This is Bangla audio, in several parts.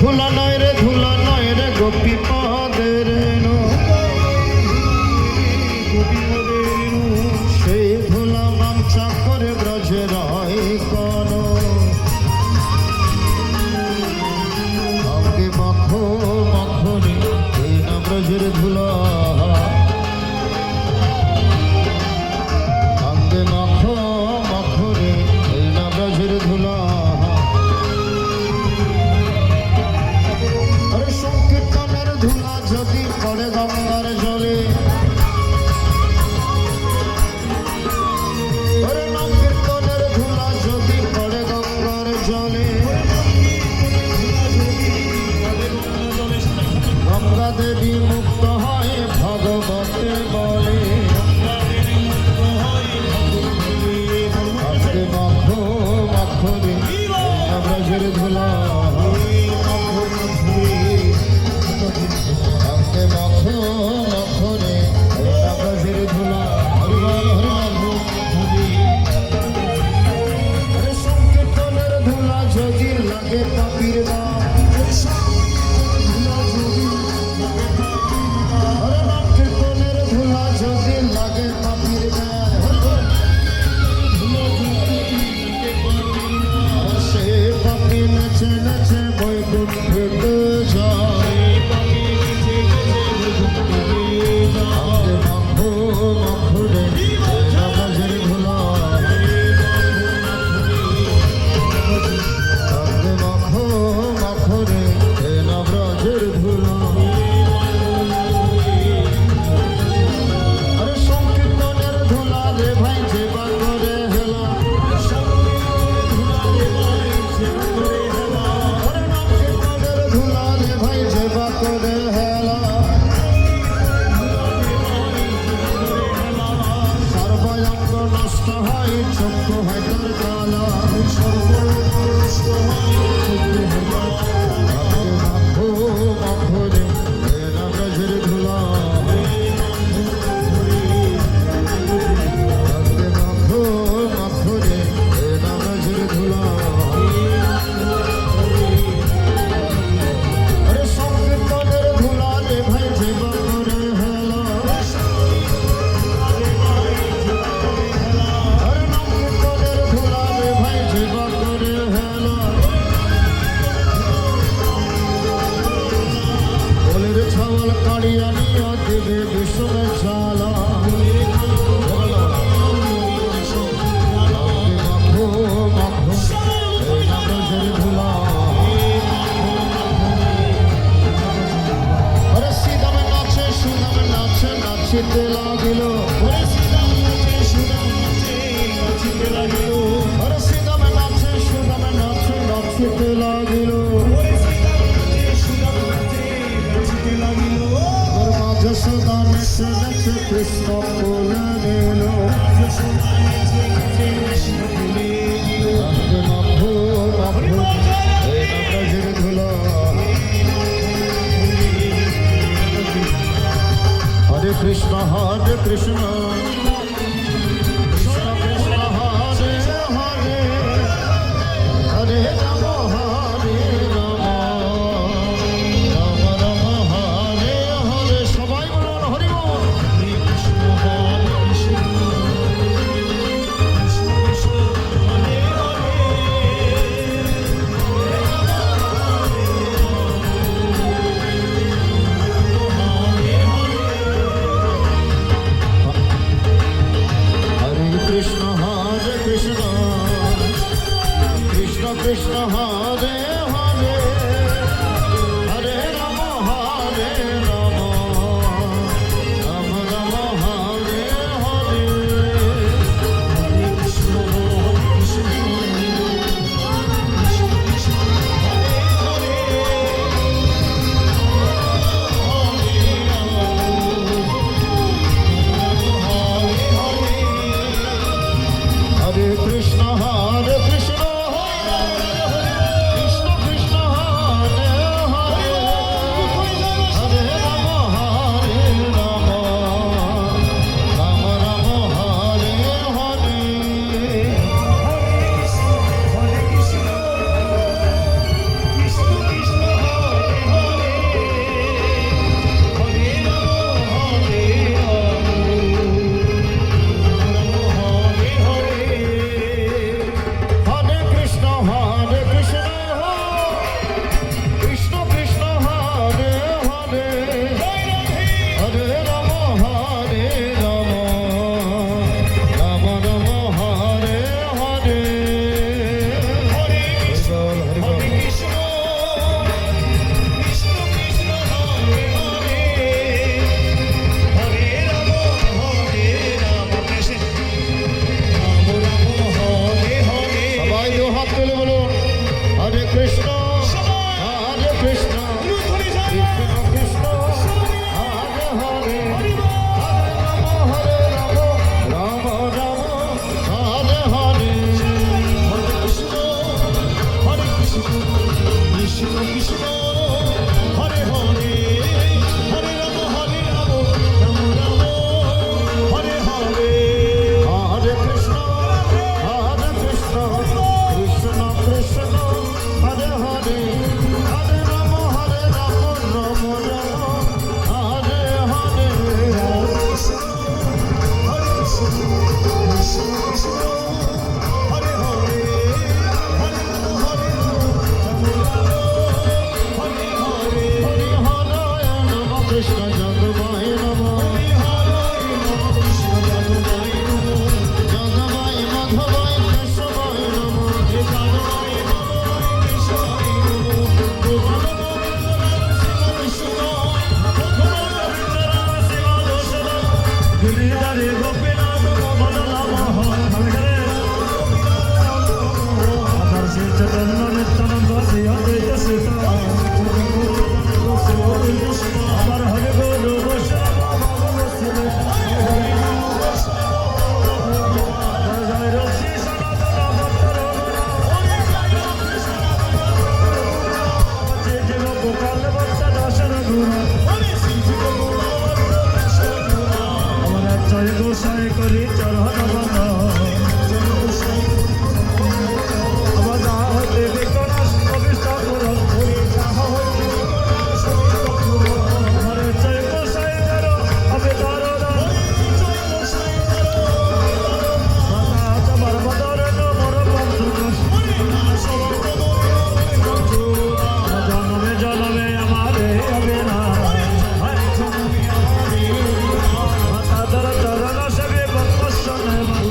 ধুলা নয় রে গোপী পদের সেই ধুলা বাঞ্ছা করে ব্রজের কোন আমাকে মাখো মাখনে এই না ব্রজের ধুলা আমাকে মাখো মাখনে এই না ব্রজের ধুলা ধুলা যদি পড়ে গঙ্গার জলে নাম কীর্তনের ধুলা যদি পড়ে গঙ্গার জলে গঙ্গা দেবী মুক্ত হয় ভগবতে বলে আজকে মাখো মাখরে ব্রজের ধুলা মাখো মাখরে ব্রজের ধুলা হরিবল হরিবল সংকীর্তনের ধুলা যদি লাগে পাপির নাম কীর্তনের ধুলা যদি লাগে পাপির সে পাপি নেচে নেচে বৈকুণ্ঠে যায় চক্ষু হয় তোর কালা সর্বনষ্ট মাখো মাখরে না ব্রজের ধুলা মাখো মাখরে না ব্রজের ধুলা আরে সংকীর্তনের ধুলা রে ভাই যেবা করে হেলা কাড়িয়ানিয়া দেবে বিষ্ণু জ্বালা মাখো মাখো ব্রজের ধুলা আরে সীতাম নাচে সুদাম নাচে নাচিতে লাগিল আরে সীতাম নাচে সুদাম নাচে নাচিতে লাগিল যশোদা নেচে নেচে কৃষ্ণ কোলে নিল মাখো মাখো এই না ব্রজের ধুলা হরে কৃষ্ণ হরে কৃষ্ণ কৃষ্ণ কৃষ্ণ হরে হরে হরে রাম হরে রাম কৃষ্ণ হরে হরে হরে রাম রাম রাম হরে হরে কৃষ্ণ হরে কৃষ্ণ হরে Krishna Hare Krishna, Hare Krishna, Krishna Krishna, Hare Hare, Hare Rama, Rama Rama, Hare Hare. Hare Krishna, Krishna Krishna, Hare Hare, Hare Rama, Rama Rama, Hare Hare. Hare Krishna, Hare Krishna, Krishna Krishna, Hare Hare, Hare Rama, Rama Rama, Hare Hare. Hare Namo Krishna Jagavaya Namo, Jagavaya Madhavaya Keshavaya Namo, গোসাই করি চরণ বন্দন আমার যা হইতে বিকটাস প্রবিষ্ট করুন ঘরে জয় গোসাই করো আমি তার তোমার বদরে মোর বন্ধু জনমে জনমে আমারে হবে না তাদের চরণ সেবে বৎসনে আমার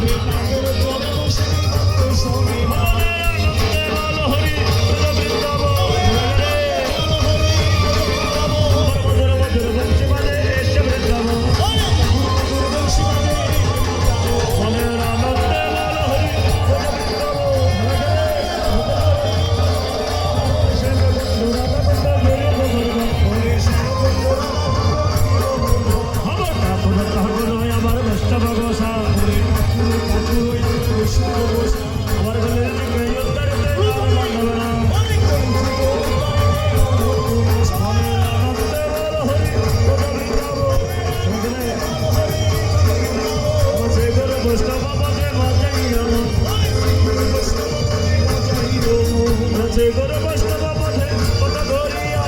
বৈষ্ণব গোসা আমার গলে বৈষ্ণব পদে গরু বৈষ্ণব পদে কত ধরিয়া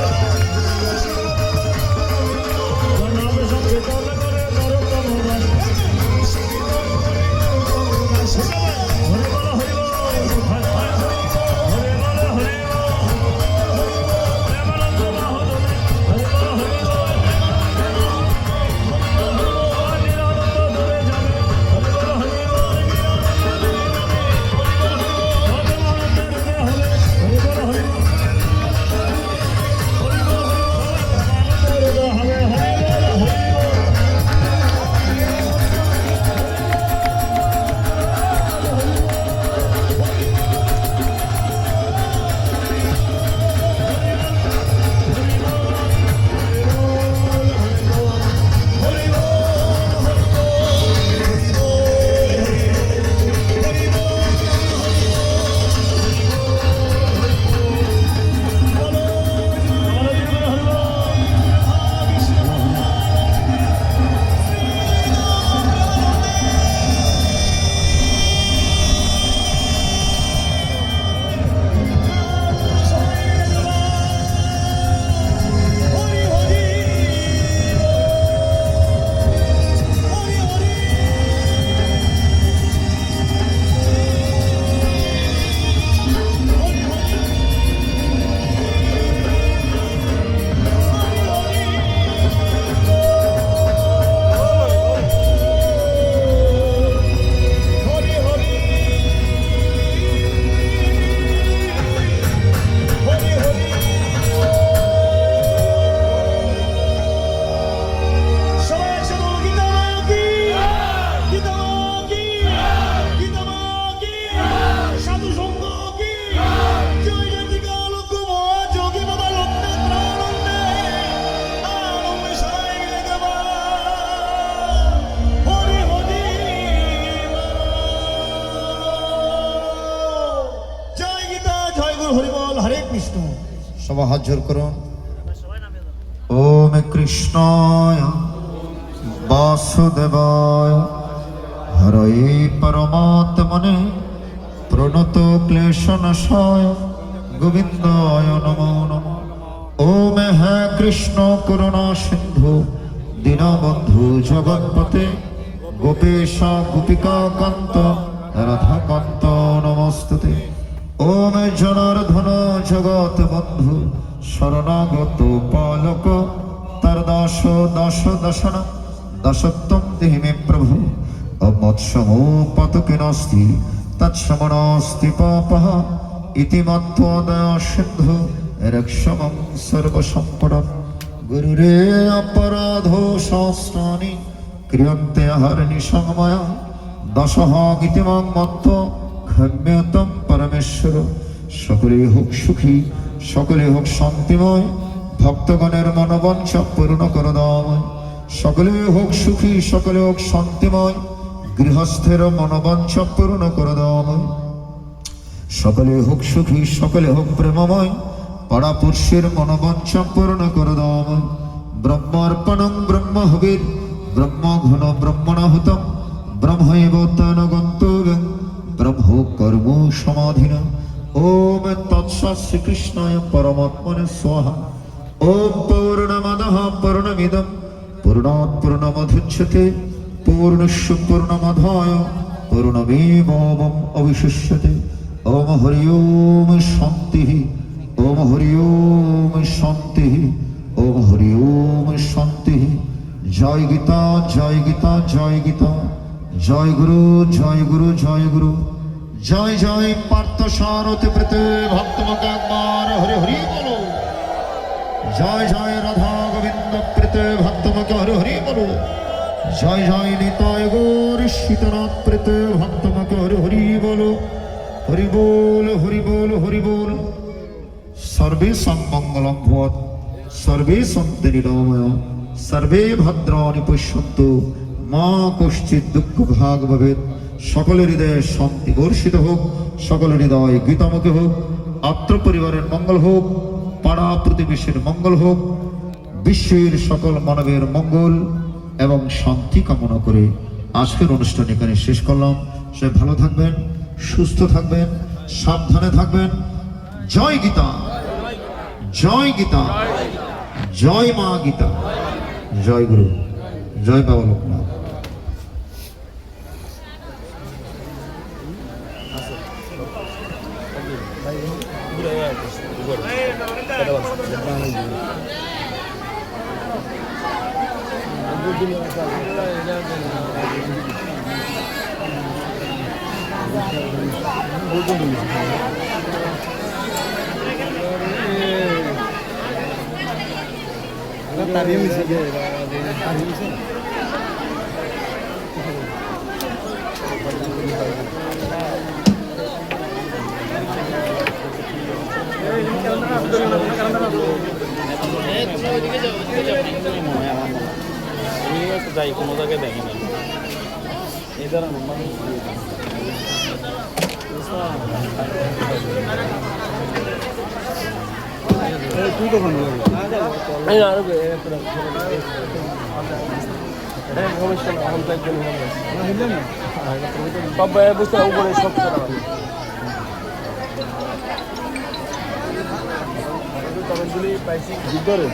নাম সংকীর্তন করে নরতম হরে বল হরি বল হরে বল হরি বল প্রেমানন্দ বাহুদেব হরে বল হরি বল নিরানন্দ ধরে যাবে হরে বল হরি বল হরে বল হরি বল বল হরি বল হরে কৃষ্ণ। সবাই হাত জোর করুন। ওম কৃষ্ণায় বাসুদেবায় হরে পরমাত্মনে প্রণত ক্লেশনাশায় গোবিন্দায় নমো নমঃ। ওম হে কৃষ্ণ করুণা সিন্ধু দীনবন্ধু জগৎপতে গোপেশ গোপিকা কান্ত রাধাকান্ত নমস্তুতে। ওম জনার্দন জগৎ বন্ধু শরণাগত পালক তার দাস দাস দশন দশত্বম দেহি মে প্রভু। অমৎসমো পতকে নাস্তি তৎসমনস্তি পাপঃ ইতি মত্ত্বা দয়া সিন্ধু রক্ষমং সর্বসম্পদম। গুরুরে অপরাধো শাস্ত্রাণি ক্রিয়ন্তে হরনিশং ময়া দশঃ গীতিমাং মত্ত ক্ষম্যতম পরমেশ্বর। সকলে হোক সুখী, সকলে হোক শান্তিময়, ভক্তগণের মনোবাঞ্ছা পূর্ণ কর দাও। সকলে হোক সুখী, সকলে হোক শান্তিময়, গৃহস্থের মনোবাঞ্ছা পূর্ণ কর দাও। সকলে হোক সুখী, সকলে হোক প্রেমময়, পাড়াপুরুষের মনোবাঞ্ছা পূর্ণ কর দাও। ব্রহ্মার্পণং ব্রহ্ম হবির ব্রহ্ম ঘন ব্রহ্মণাহুতম ব্রহ্মৈব তেন গন্তব্যং ব্রহ্ম কর্ম সমাধিনা। ওম তৎসৎ শ্রীকৃষ্ণায় পরমাত্মনে স্বাহা। ওম পূর্ণমদঃ পূর্ণমিদং পূর্ণাৎ পূর্ণমুদচ্যতে পূর্ণস্য পূর্ণমাদায় পূর্ণমেবাবশিষ্যতে অবশিষ্যতে। ওম হরি ওম শান্তিঃ। ওম হরি ওম শান্তিঃ। ওম হরি ওম শান্তিঃ। জয় গীতা জয় গীতা জয় গীতা। জয় গুরু জয় গুরু জয় গুরু। জয় জয় পার্থ সারথি প্রীতে ভক্তমকে একবার হরি হরি বলো। জয় জয় রাধা গোবিন্দ প্রীতে ভক্তমকে হরি হরি বলো। জয় জয় নিতাই গৌর সীতানাথ প্রীতে ভক্তমকে হরি হরি বলো। হরি বল হরি বল হরি বল। সর্বেষাং মঙ্গলং ভবতু সর্বে সন্তু নিরাময়া সর্বে ভদ্রাণি পশ্যন্তু মা কশ্চিৎ দুঃখ ভাগ ভবেৎ। সকলের হৃদয়ে শান্তি বর্ষিত হোক, সকলের হৃদয় গীতামুখী হোক, আত্ম পরিবারের মঙ্গল হোক, পাড়া প্রতিবেশীর মঙ্গল হোক, বিশ্বের সকল মানবের মঙ্গল এবং শান্তি কামনা করে আজকের অনুষ্ঠান এখানে শেষ করলাম। সে ভালো থাকবেন, সুস্থ থাকবেন, সাবধানে থাকবেন। জয় গীতা জয় গীতা জয় মা গীতা। জয় গুরু জয় বাবা লোকনাথ। যাই কোনো জায়গায় দেখি না এই দ্বারা তুই তো সব বুঝতে উপরে সব পাইছি ভিতরে